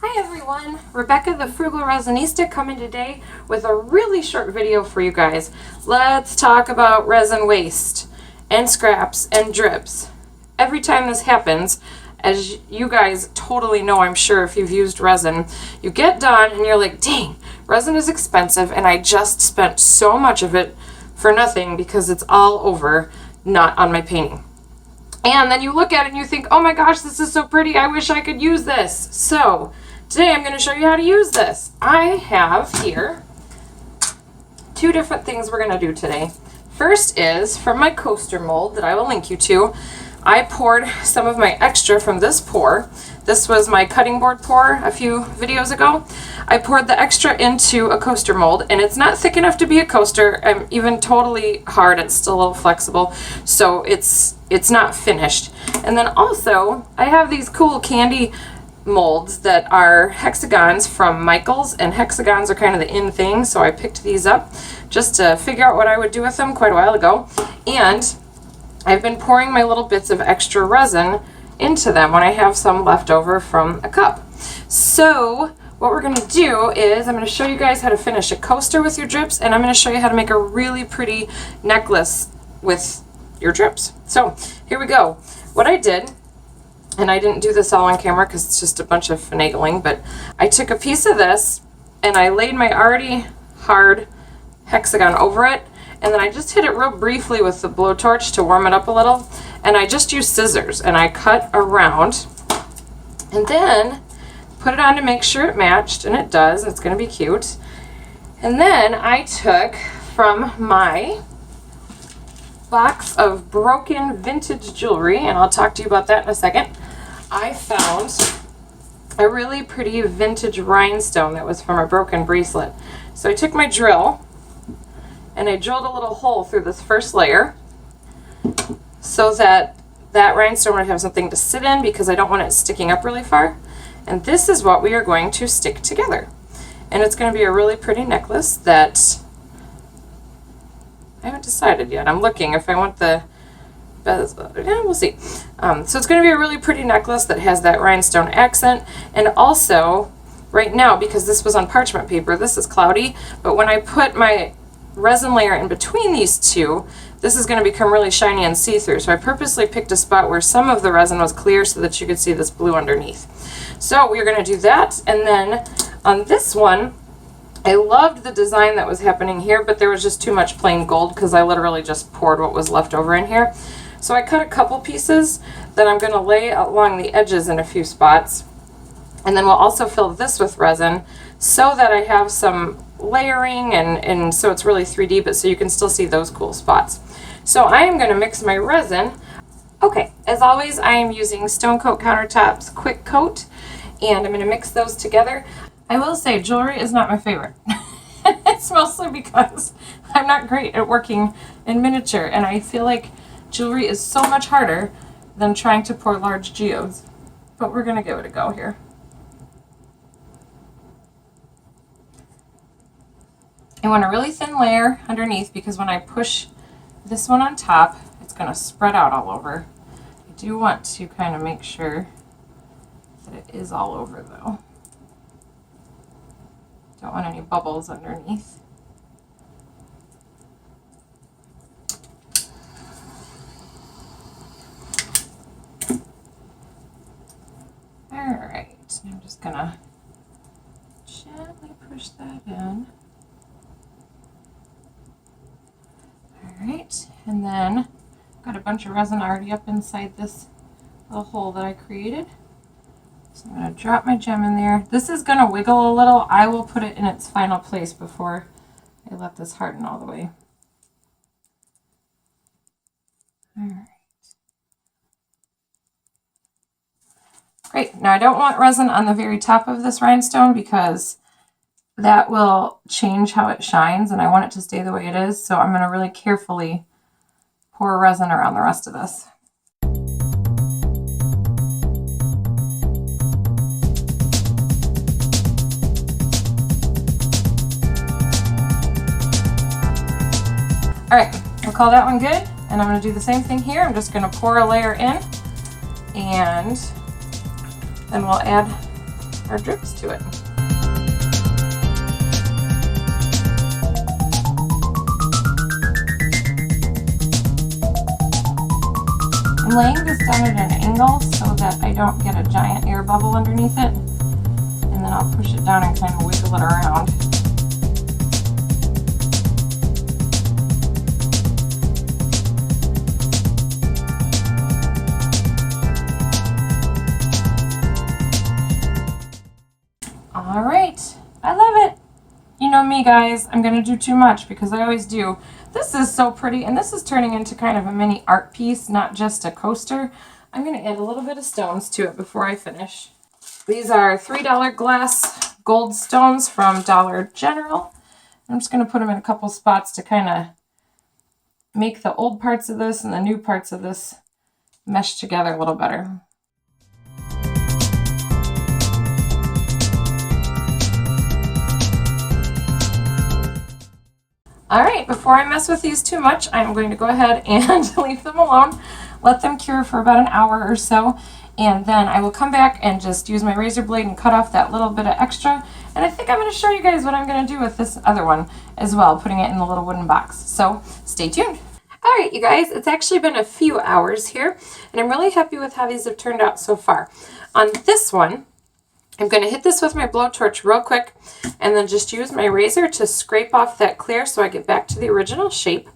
Hi everyone, Rebecca the Frugal Resinista coming today with a really short video for you guys. Let's talk about resin waste and scraps and drips. Every time this happens, as you guys totally know, I'm sure if you've used resin, you get done and you're like, dang, resin is expensive and I just spent so much of it for nothing because it's all over, not on my painting. And then you look at it and you think, oh my gosh, this is so pretty, I wish I could use this. So today I'm going to show you how to use this. I have here two different things we're going to do today. First is from my coaster mold that I will link you to. I poured some of my extra from this pour. This was my cutting board pour a few videos ago. I poured the extra into a coaster mold, and it's not thick enough to be a coaster. I'm even totally hard, it's still a little flexible, so it's not finished. And then also, I have these cool candy molds that are hexagons from Michaels, and hexagons are kind of the in thing, so I picked these up just to figure out what I would do with them quite a while ago. And I've been pouring my little bits of extra resin into them when I have some left over from a cup. So what we're going to do is I'm going to show you guys how to finish a coaster with your drips, and I'm going to show you how to make a really pretty necklace with your drips. So here we go. What I did, and I didn't do this all on camera because it's just a bunch of finagling, but I took a piece of this and I laid my already hard hexagon over it, and then I just hit it real briefly with the blowtorch to warm it up a little, and I just used scissors and I cut around and then put it on to make sure it matched, and it does. It's going to be cute. And then I took from my box of broken vintage jewelry, and I'll talk to you about that in a second. I found a really pretty vintage rhinestone that was from a broken bracelet. So I took my drill and I drilled a little hole through this first layer so that that rhinestone would have something to sit in, because I don't want it sticking up really far. And this is what we are going to stick together. And it's going to be a really pretty necklace that I haven't decided yet. I'm looking if I want the bezel. Yeah, we'll see. So it's going to be a really pretty necklace that has that rhinestone accent. And also, right now, because this was on parchment paper, this is cloudy, but when I put my resin layer in between these two, this is going to become really shiny and see-through. So I purposely picked a spot where some of the resin was clear so that you could see this blue underneath. So we're going to do that, and then on this one, I loved the design that was happening here, but there was just too much plain gold because I literally just poured what was left over in here. So I cut a couple pieces that I'm going to lay along the edges in a few spots, and then we'll also fill this with resin so that I have some layering, and so it's really 3D, but so you can still see those cool spots. So I am going to mix my resin. Okay, as always, I am using Stone Coat Countertops Quick Coat, and I'm going to mix those together. I will say jewelry is not my favorite. It's mostly because I'm not great at working in miniature, and I feel like jewelry is so much harder than trying to pour large geodes. But we're going to give it a go here. I want a really thin layer underneath, because when I push this one on top, it's going to spread out all over. I do want to kind of make sure that it is all over though. Don't want any bubbles underneath. Alright, I'm just going to gently push that in. Alright, and then I've got a bunch of resin already up inside this little hole that I created. So I'm going to drop my gem in there. This is going to wiggle a little. I will put it in its final place before I let this harden all the way. Alright. Great. Now I don't want resin on the very top of this rhinestone because that will change how it shines, and I want it to stay the way it is, so I'm going to really carefully pour resin around the rest of this. Alright, we'll call that one good, and I'm going to do the same thing here. I'm just going to pour a layer in, and then we'll add our drips to it. I'm laying this down at an angle so that I don't get a giant air bubble underneath it. And then I'll push it down and kind of wiggle it around. All right, I love it. You know me, guys, I'm gonna do too much because I always do. This is so pretty, and this is turning into kind of a mini art piece, not just a coaster. I'm gonna add a little bit of stones to it before I finish. These are $3 glass gold stones from Dollar General. I'm just gonna put them in a couple spots to kind of make the old parts of this and the new parts of this mesh together a little better. All right, before I mess with these too much, I'm going to go ahead and leave them alone, let them cure for about an hour or so, and then I will come back and just use my razor blade and cut off that little bit of extra. And I think I'm going to show you guys what I'm going to do with this other one as well, putting it in the little wooden box. So stay tuned. All right, you guys, it's actually been a few hours here, and I'm really happy with how these have turned out so far. On this one, I'm going to hit this with my blowtorch real quick and then just use my razor to scrape off that clear so I get back to the original shape.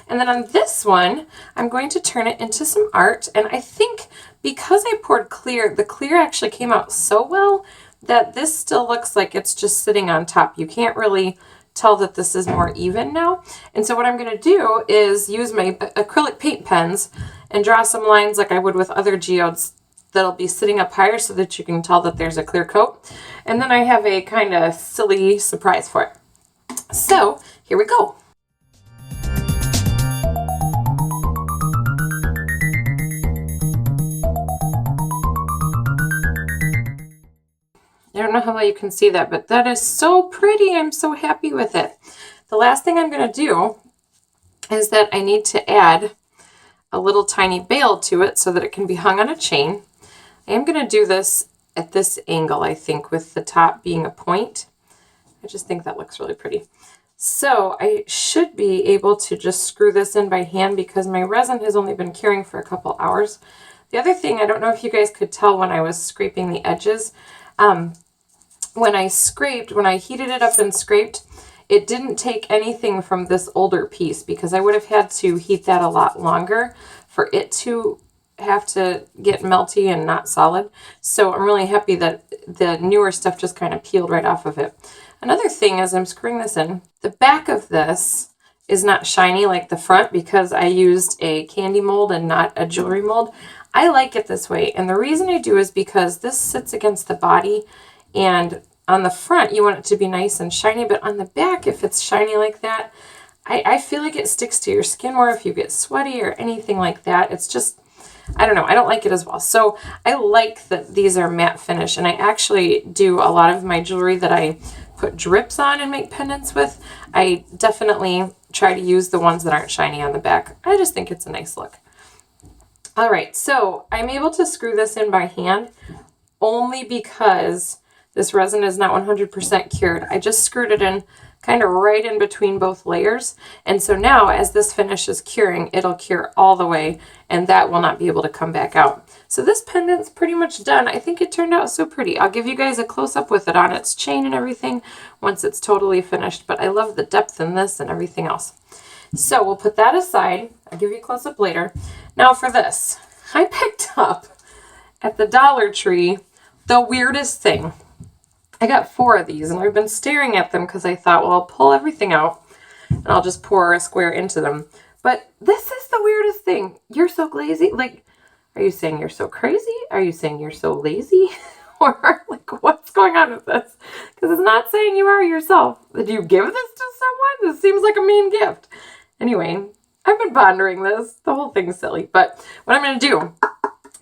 And then on this one, I'm going to turn it into some art. And I think because I poured clear, the clear actually came out so well that this still looks like it's just sitting on top. You can't really tell that this is more even now. And so what I'm going to do is use my acrylic paint pens and draw some lines like I would with other geodes that'll be sitting up higher so that you can tell that there's a clear coat. And then I have a kind of silly surprise for it. So here we go. I don't know how well you can see that, but that is so pretty. I'm so happy with it. The last thing I'm going to do is that I need to add a little tiny bail to it so that it can be hung on a chain. I am going to do this at this angle, I think, with the top being a point. I just think that looks really pretty. So I should be able to just screw this in by hand because my resin has only been curing for a couple hours. The other thing, I don't know if you guys could tell when I was scraping the edges, when I heated it up and scraped, it didn't take anything from this older piece because I would have had to heat that a lot longer for it to have to get melty and not solid. So I'm really happy that the newer stuff just kind of peeled right off of it. Another thing as I'm screwing this in, the back of this is not shiny like the front because I used a candy mold and not a jewelry mold. I like it this way, and the reason I do is because this sits against the body, and on the front you want it to be nice and shiny, but on the back, if it's shiny like that, I feel like it sticks to your skin more if you get sweaty or anything like that. It's just, I don't know, I don't like it as well. So I like that these are matte finish, and I actually do a lot of my jewelry that I put drips on and make pendants with. I definitely try to use the ones that aren't shiny on the back. I just think it's a nice look. All right, so I'm able to screw this in by hand only because this resin is not 100% cured. I just screwed it in kind of right in between both layers. And so now as this finish is curing, it'll cure all the way, and that will not be able to come back out. So this pendant's pretty much done. I think it turned out so pretty. I'll give you guys a close-up with it on its chain and everything once it's totally finished, but I love the depth in this and everything else. So we'll put that aside. I'll give you a close-up later. Now for this, I picked up at the Dollar Tree the weirdest thing. I got 4 of these, and I've been staring at them because I thought, well, I'll pull everything out and I'll just pour a square into them. But this is the weirdest thing. You're so lazy. Like, are you saying you're so crazy? Are you saying you're so lazy? Or, like, what's going on with this? Because it's not saying you are yourself. Did you give this to someone? This seems like a mean gift. Anyway, I've been pondering this. The whole thing's silly. But what I'm going to do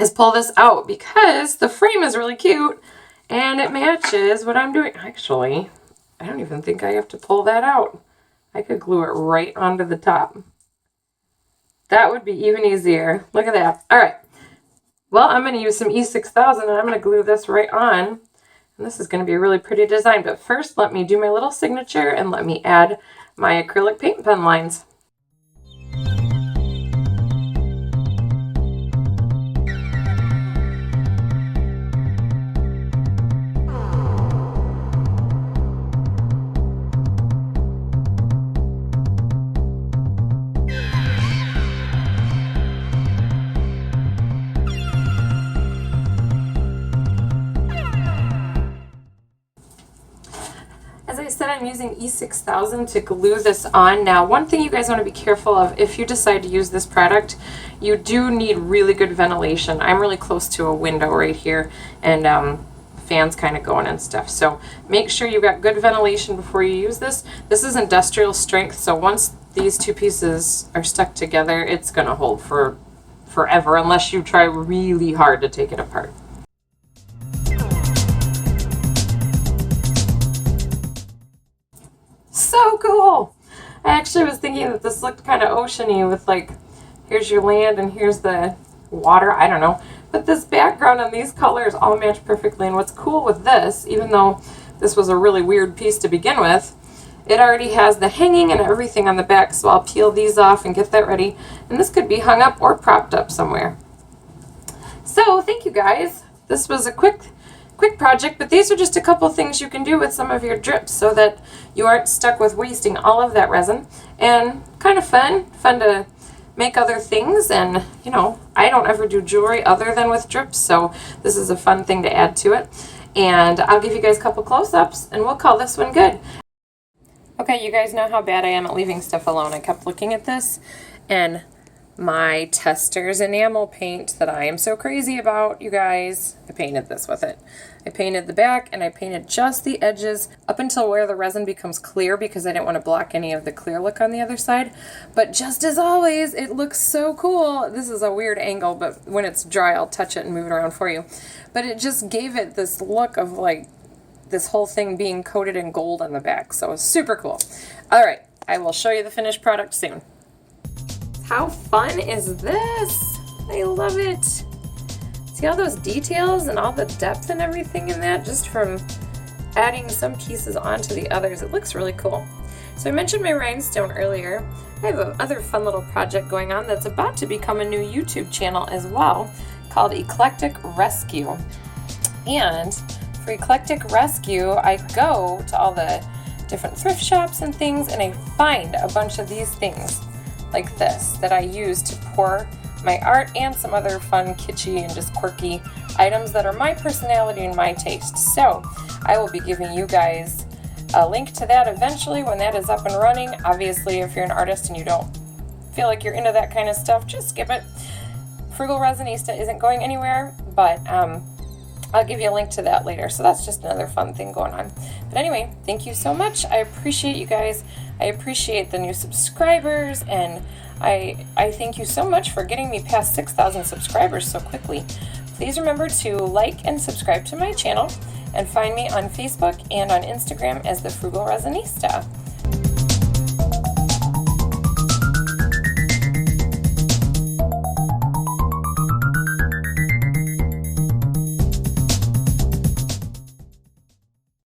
is pull this out because the frame is really cute. And it matches what I'm doing. Actually, I don't even think I have to pull that out. I could glue it right onto the top. That would be even easier. Look at that. All right. Well, I'm going to use some E6000 and I'm going to glue this right on. And this is going to be a really pretty design, but first let me do my little signature and let me add my acrylic paint pen lines. As I said, I'm using E6000 to glue this on. Now, one thing you guys want to be careful of, if you decide to use this product, you do need really good ventilation. I'm really close to a window right here, and fans kind of going and stuff. So make sure you've got good ventilation before you use this. This is industrial strength, so once these two pieces are stuck together, it's going to hold for forever unless you try really hard to take it apart. So cool! I actually was thinking that this looked kind of oceany with, like, here's your land and here's the water, I don't know. But this background and these colors all match perfectly, and what's cool with this, even though this was a really weird piece to begin with, it already has the hanging and everything on the back, so I'll peel these off and get that ready. And this could be hung up or propped up somewhere. So, thank you guys. This was a quick project, but these are just a couple things you can do with some of your drips so that you aren't stuck with wasting all of that resin. And kind of fun to make other things, and you know, I don't ever do jewelry other than with drips, so this is a fun thing to add to it. And I'll give you guys a couple close-ups and we'll call this one good. Okay, you guys know how bad I am at leaving stuff alone. I kept looking at this, and my Testors enamel paint that I am so crazy about, you guys, I painted this with it. I painted the back and I painted just the edges up until where the resin becomes clear because I didn't want to block any of the clear look on the other side. But just as always, it looks so cool. This is a weird angle, but when it's dry, I'll touch it and move it around for you. But it just gave it this look of like this whole thing being coated in gold on the back. So it's super cool. All right, I will show you the finished product soon. How fun is this? I love it. See all those details and all the depth and everything in that just from adding some pieces onto the others. It looks really cool. So I mentioned my rhinestone earlier. I have another fun little project going on that's about to become a new YouTube channel as well, called Eclectic Rescue. And for Eclectic Rescue, I go to all the different thrift shops and things, and I find a bunch of these things like this that I use to pour my art and some other fun, kitschy, and just quirky items that are my personality and my taste. So I will be giving you guys a link to that eventually when that is up and running. Obviously, if you're an artist and you don't feel like you're into that kind of stuff, just skip it. Frugal Resinista isn't going anywhere, but I'll give you a link to that later. So that's just another fun thing going on. But anyway, thank you so much. I appreciate you guys. I appreciate the new subscribers, and I thank you so much for getting me past 6,000 subscribers so quickly. Please remember to like and subscribe to my channel, and find me on Facebook and on Instagram as the Frugal Resinista.